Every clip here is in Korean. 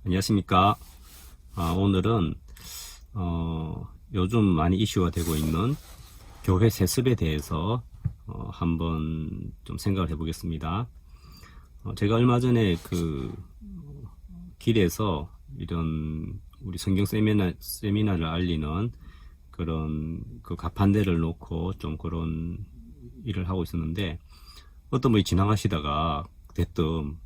안녕하십니까. 오늘은 요즘 많이 이슈가 되고 있는 교회 세습에 대해서 한번 좀 생각을 해보겠습니다. 제가 얼마 전에 그 길에서 이런 우리 성경 세미나를 알리는 그런 그 가판대를 놓고 좀 그런 일을 하고 있었는데, 어떤 분이 지나가시다가 대뜸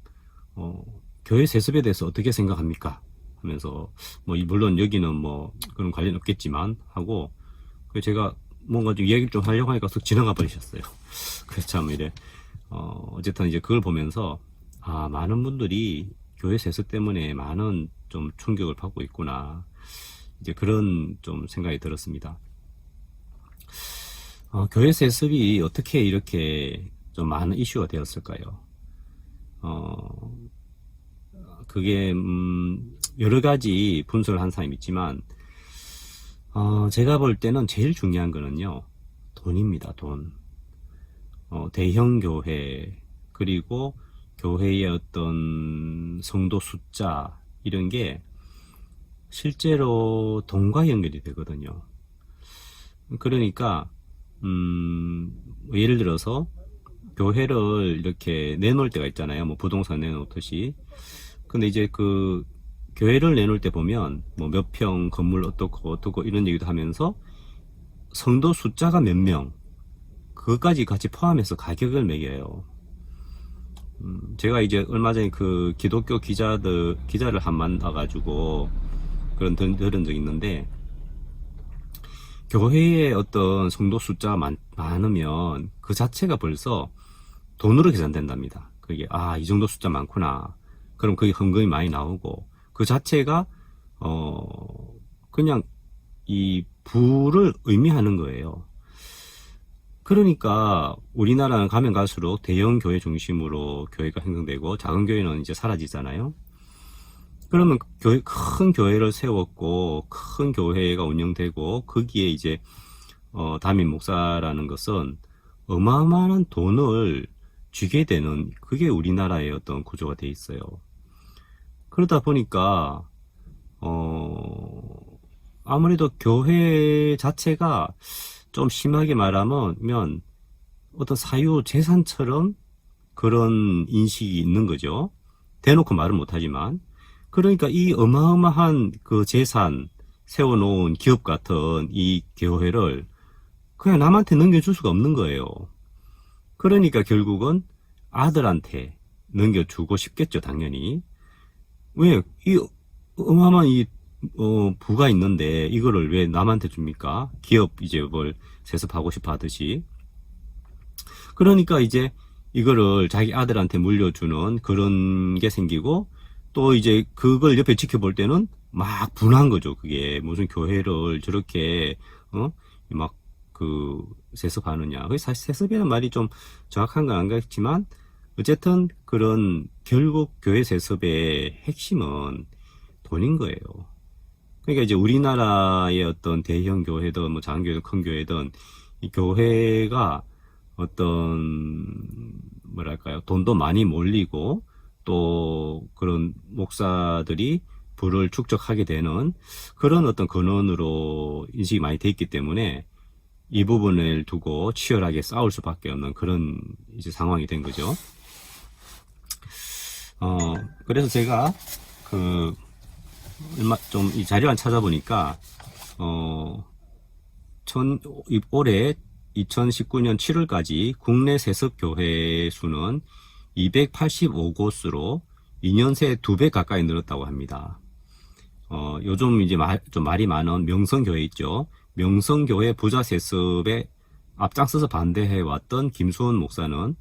교회 세습에 대해서 어떻게 생각합니까? 하면서 물론 여기는 뭐 그런 관련 없겠지만 하고, 제가 뭔가 좀 이야기를 좀 하려고 하니까 쓱 지나가 버리셨어요. 그래서 참 이래 어쨌든 이제 그걸 보면서 많은 분들이 교회 세습 때문에 많은 좀 충격을 받고 있구나, 이제 그런 좀 생각이 들었습니다. 교회 세습이 어떻게 이렇게 좀 많은 이슈가 되었을까요? 그게 여러 가지 분석을 한 사람이 있지만, 제가 볼 때는 제일 중요한 거는요, 돈입니다. 돈. 대형 교회, 그리고 교회의 어떤 성도 숫자, 이런 게 실제로 돈과 연결이 되거든요. 그러니까 예를 들어서 교회를 이렇게 내놓을 때가 있잖아요. 뭐 부동산 내놓듯이. 근데 이제 그 교회를 내놓을 때 보면 뭐 몇 평 건물 어떻고 이런 얘기도 하면서 성도 숫자가 몇 명, 그것까지 같이 포함해서 가격을 매겨요. 제가 이제 얼마 전에 그 기독교 기자를 한 만나가지고 들은 적이 있는데, 교회에 어떤 성도 숫자가 많으면 그 자체가 벌써 돈으로 계산된답니다. 그게 이 정도 숫자 많구나. 그럼 그게 헌금이 많이 나오고, 그 자체가 그냥 이 부를 의미하는 거예요. 그러니까 우리나라는 가면 갈수록 대형 교회 중심으로 교회가 형성되고 작은 교회는 이제 사라지잖아요. 그러면 큰 교회를 세웠고 큰 교회가 운영되고 거기에 이제 담임 목사라는 것은 어마어마한 돈을 쥐게 되는, 그게 우리나라의 어떤 구조가 돼 있어요. 그러다 보니까 아무래도 교회 자체가 좀 심하게 말하면 어떤 사유 재산처럼 그런 인식이 있는 거죠. 대놓고 말은 못하지만. 그러니까 이 어마어마한 그 재산 세워놓은 기업 같은 이 교회를 그냥 남한테 넘겨줄 수가 없는 거예요. 그러니까 결국은 아들한테 넘겨주고 싶겠죠, 당연히. 왜? 이 어마어마한 부가 있는데 이거를 왜 남한테 줍니까? 기업 이제 뭘 세습하고 싶어 하듯이. 그러니까 이제 이거를 자기 아들한테 물려주는 그런 게 생기고, 또 이제 그걸 옆에 지켜볼 때는 막 분한 거죠. 그게 무슨 교회를 저렇게 막 그 세습하느냐. 사실 세습이라는 말이 좀 정확한 건 안 같지만, 어쨌든 그런 결국 교회 세습의 핵심은 돈인 거예요. 그러니까 이제 우리나라의 어떤 대형 교회든 뭐 작은 교회든 큰 교회든 이 교회가 어떤 뭐랄까요, 돈도 많이 몰리고 또 그런 목사들이 부를 축적하게 되는 그런 어떤 근원으로 인식이 많이 돼 있기 때문에 이 부분을 두고 치열하게 싸울 수밖에 없는 그런 이제 상황이 된 거죠. 그래서 제가 그 얼마 좀 이 자료를 찾아보니까 올해 2019년 7월까지 국내 세습 교회 수는 285곳으로 2년 새 2배 가까이 늘었다고 합니다. 요즘 이제 좀 말이 많은 명성교회 있죠. 명성교회 부자 세습에 앞장서서 반대해왔던 김수원 목사는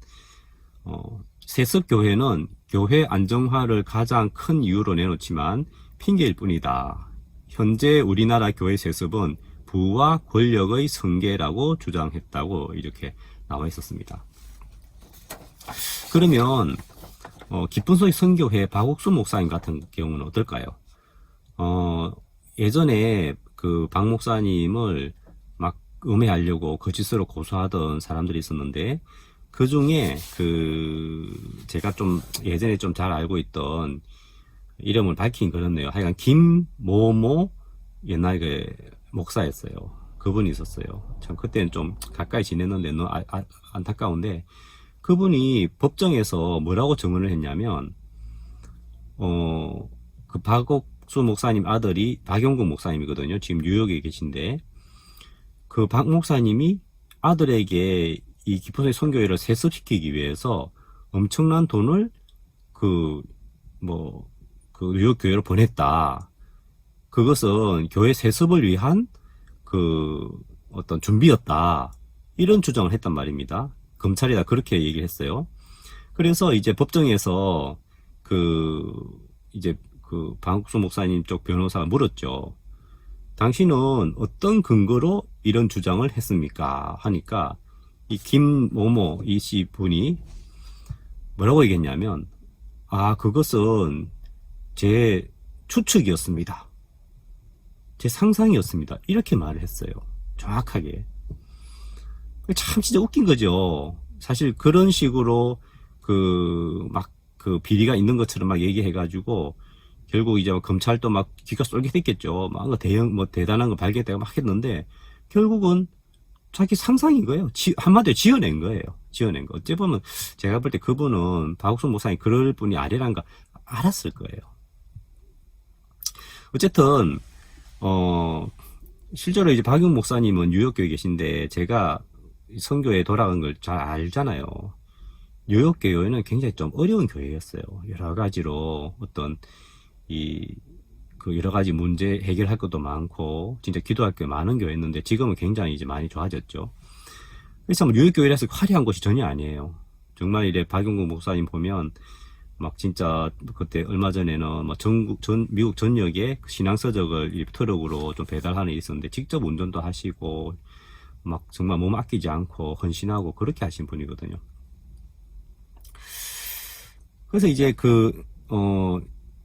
세습교회는 교회 안정화를 가장 큰 이유로 내놓지만 핑계일 뿐이다. 현재 우리나라 교회 세습은 부와 권력의 승계라고 주장했다고 이렇게 나와 있었습니다. 그러면 기쁜 소식 선교회 박옥순 목사님 같은 경우는 어떨까요? 예전에 그 박 목사님을 막 음해하려고 거짓으로 고소하던 사람들이 있었는데, 그 중에 제가 좀 예전에 좀 잘 알고 있던 이름을 밝히긴 그렇네요. 하여간 김모모 옛날 그 목사였어요. 그분이 있었어요. 참 그때는 좀 가까이 지냈는데 너무 안타까운데, 그분이 법정에서 뭐라고 증언을 했냐면, 그 박옥수 목사님 아들이 박용국 목사님이거든요. 지금 뉴욕에 계신데, 그 박 목사님이 아들에게 이 기포의 선교회를 세습시키기 위해서 엄청난 돈을 그 뉴욕 교회로 보냈다. 그것은 교회 세습을 위한 그 어떤 준비였다. 이런 주장을 했단 말입니다. 검찰이 다 그렇게 얘기를 했어요. 그래서 이제 법정에서 이제 박옥수 목사님 쪽 변호사가 물었죠. 당신은 어떤 근거로 이런 주장을 했습니까? 하니까 이 김모모 이씨 분이 뭐라고 얘기했냐면, 그것은 제 추측이었습니다. 제 상상이었습니다. 이렇게 말을 했어요. 정확하게. 참 진짜 웃긴 거죠. 사실 그런 식으로 비리가 있는 것처럼 막 얘기해가지고 결국 이제 검찰도 막 귀가 쏠깃했겠죠. 막 대단한 거 발견되고 막 했는데 결국은 자기 상상인 거예요. 한마디로 지어낸 거예요. 지어낸 거. 어찌 보면 제가 볼 때 그분은 박옥수 목사님 그럴 분이 아니란 거 알았을 거예요. 어쨌든 실제로 이제 박용 목사님은 뉴욕교에 계신데 제가 선교에 돌아간 걸 잘 알잖아요. 뉴욕 교회는 굉장히 좀 어려운 교회였어요. 여러 가지로 어떤 여러 가지 문제 해결할 것도 많고 진짜 기도할 게 많은 교회였는데 지금은 굉장히 이제 많이 좋아졌죠. 그래서 뉴욕 교회라서 화려한 곳이 전혀 아니에요. 정말 이래 박용국 목사님 보면 막 진짜 그때 얼마 전에는 막 미국 전역에 신앙서적을 트럭으로 좀 배달하는 게 있었는데 직접 운전도 하시고 막 정말 몸 아끼지 않고 헌신하고 그렇게 하신 분이거든요. 그래서 이제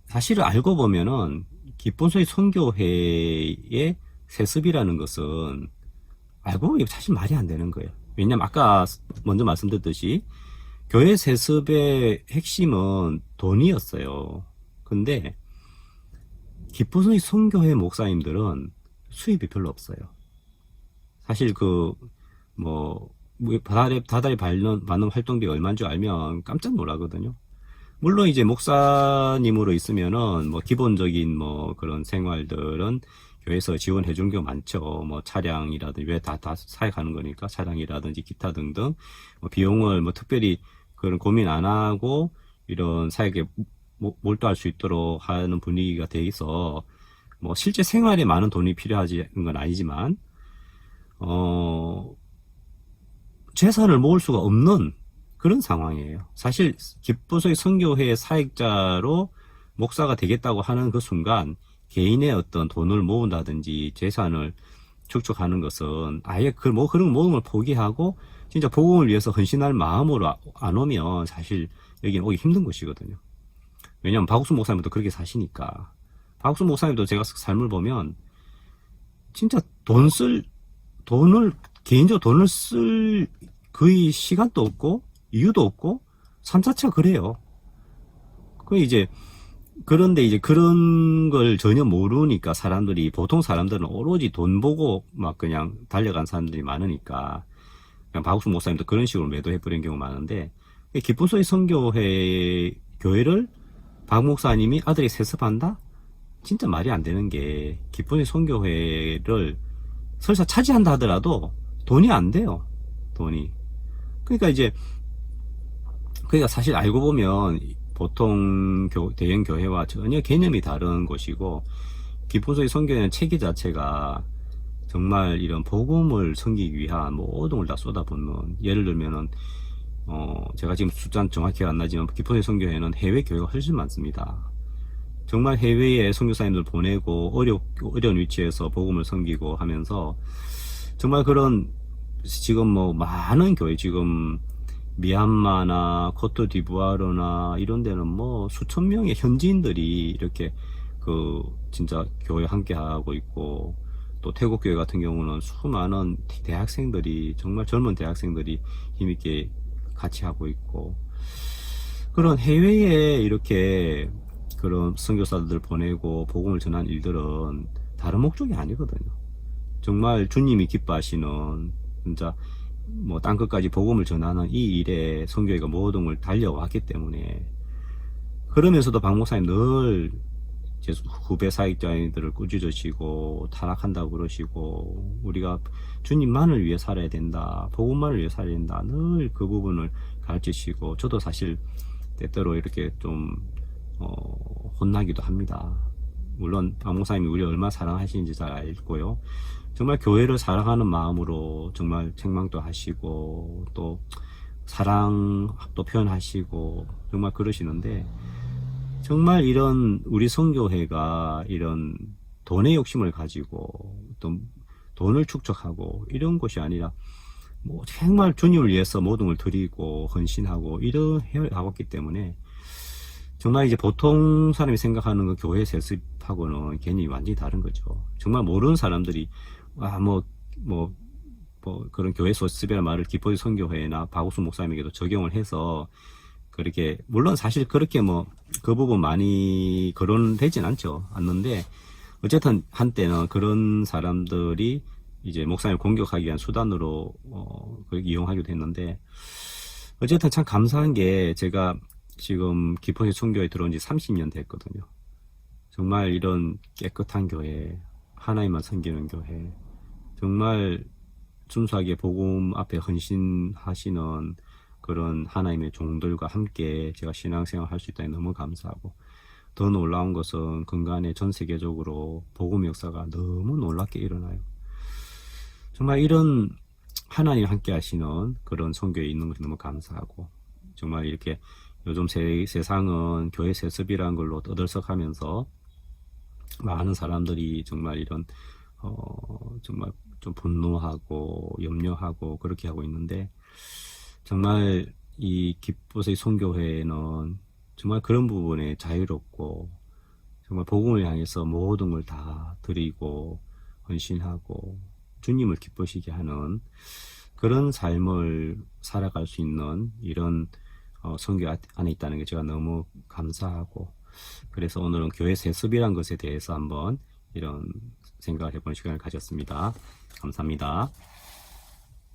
사실을 알고 보면은 기본소위 선교회의 세습이라는 것은 알고 보면 사실 말이 안 되는 거예요. 왜냐면 아까 먼저 말씀드렸듯이 교회 세습의 핵심은 돈이었어요. 근데 기본소위 선교회 목사님들은 수입이 별로 없어요. 사실 다달이 받는 활동비가 얼마인 줄 알면 깜짝 놀라거든요. 물론 이제 목사님으로 있으면은 기본적인 그런 생활들은 교회에서 지원해 준 게 많죠. 차량이라든지 왜 다 사역하는 거니까 차량이라든지 기타 등등 비용을 특별히 그런 고민 안 하고 이런 사역에 몰두할 수 있도록 하는 분위기가 돼 있어 실제 생활에 많은 돈이 필요하지 건 아니지만 재산을 모을 수가 없는 그런 상황이에요. 사실 기본소위 선교회의 사역자로 목사가 되겠다고 하는 그 순간 개인의 어떤 돈을 모은다든지 재산을 축적하는 것은 아예 그런 모험을 포기하고 진짜 복음을 위해서 헌신할 마음으로 안 오면 사실 여기는 오기 힘든 곳이거든요. 왜냐하면 박옥수 목사님도 그렇게 사시니까. 박옥수 목사님도 제가 삶을 보면 진짜 개인적으로 돈을 쓸 거의 시간도 없고 이유도 없고 삶 자체가 그래요. 그런데 이제 그런 걸 전혀 모르니까 보통 사람들은 오로지 돈 보고 막 그냥 달려간 사람들이 많으니까 그냥 박옥수 목사님도 그런 식으로 매도해버린 경우가 많은데 기본소위 선교회 교회를 박 목사님이 아들이 세습한다? 진짜 말이 안 되는 게 기본소위 선교회를 설사 차지한다 하더라도 돈이 안 돼요. 돈이. 그러니까 사실 알고 보면 보통 대형 교회와 전혀 개념이 다른 곳이고 기본소위 선교회는 체계 자체가 정말 이런 복음을 섬기기 위한 모든 걸 다 쏟아붓는 예를 들면은 제가 지금 숫자는 정확히 안 나지만 기본소위 선교회는 해외 교회가 훨씬 많습니다. 정말 해외에 선교사님들 보내고 어려운 위치에서 복음을 섬기고 하면서 정말 그런 지금 많은 교회 지금 미얀마나 코트디부아르나 이런 데는 수천 명의 현지인들이 이렇게 진짜 교회 함께 하고 있고 또 태국 교회 같은 경우는 수많은 대학생들이 정말 젊은 대학생들이 힘있게 같이 하고 있고 그런 해외에 이렇게 그런 선교사들 보내고 복음을 전한 일들은 다른 목적이 아니거든요. 정말 주님이 기뻐하시는 진짜 뭐 땅끝까지 복음을 전하는 이 일에 선교회가 모든 걸 달려왔기 때문에, 그러면서도 박 목사님 늘 제 후배 사역자들을 꾸짖으시고 타락한다고 그러시고, 우리가 주님만을 위해 살아야 된다, 복음만을 위해 살아야 된다, 늘 그 부분을 가르치시고, 저도 사실 때때로 이렇게 좀 혼나기도 합니다. 물론 박 목사님이 우리 얼마나 사랑하시는지 잘 알고요. 정말 교회를 사랑하는 마음으로 정말 책망도 하시고 또 사랑도 표현하시고 정말 그러시는데, 정말 이런 우리 선교회가 이런 돈의 욕심을 가지고 또 돈을 축적하고 이런 것이 아니라 뭐 정말 주님을 위해서 모든 걸 드리고 헌신하고 이런 해하고 있기 때문에, 정말 이제 보통 사람이 생각하는 그 교회 세습하고는 개념이 완전히 다른 거죠. 정말 모르는 사람들이 그런 교회 세습이라는 말을 기포지 선교회나 박옥수 목사님에게도 적용을 해서, 그렇게 물론 사실 그렇게 그 부분 많이 거론되진 않는데, 어쨌든 한때는 그런 사람들이 이제 목사님을 공격하기 위한 수단으로 이용하기도 했는데, 어쨌든 참 감사한 게, 제가 지금 기포시 선교에 들어온 지 30년 됐거든요. 정말 이런 깨끗한 교회, 하나님만 섬기는 교회, 정말 순수하게 복음 앞에 헌신하시는 그런 하나님의 종들과 함께 제가 신앙생활 할 수 있다니 너무 감사하고, 더 놀라운 것은 근간에 전 세계적으로 복음 역사가 너무 놀랍게 일어나요. 정말 이런 하나님 함께 하시는 그런 선교에 있는 것이 너무 감사하고, 정말 이렇게 요즘 세상은 교회 세습이라는 걸로 떠들썩하면서 많은 사람들이 정말 이런 정말 좀 분노하고 염려하고 그렇게 하고 있는데, 정말 이 기뻐의 선교회는 정말 그런 부분에 자유롭고, 정말 복음을 향해서 모든 걸 다 드리고 헌신하고 주님을 기쁘시게 하는 그런 삶을 살아갈 수 있는 이런 선교 안에 있다는 게 제가 너무 감사하고, 그래서 오늘은 교회 세습이란 것에 대해서 한번 이런 생각을 해보는 시간을 가졌습니다. 감사합니다.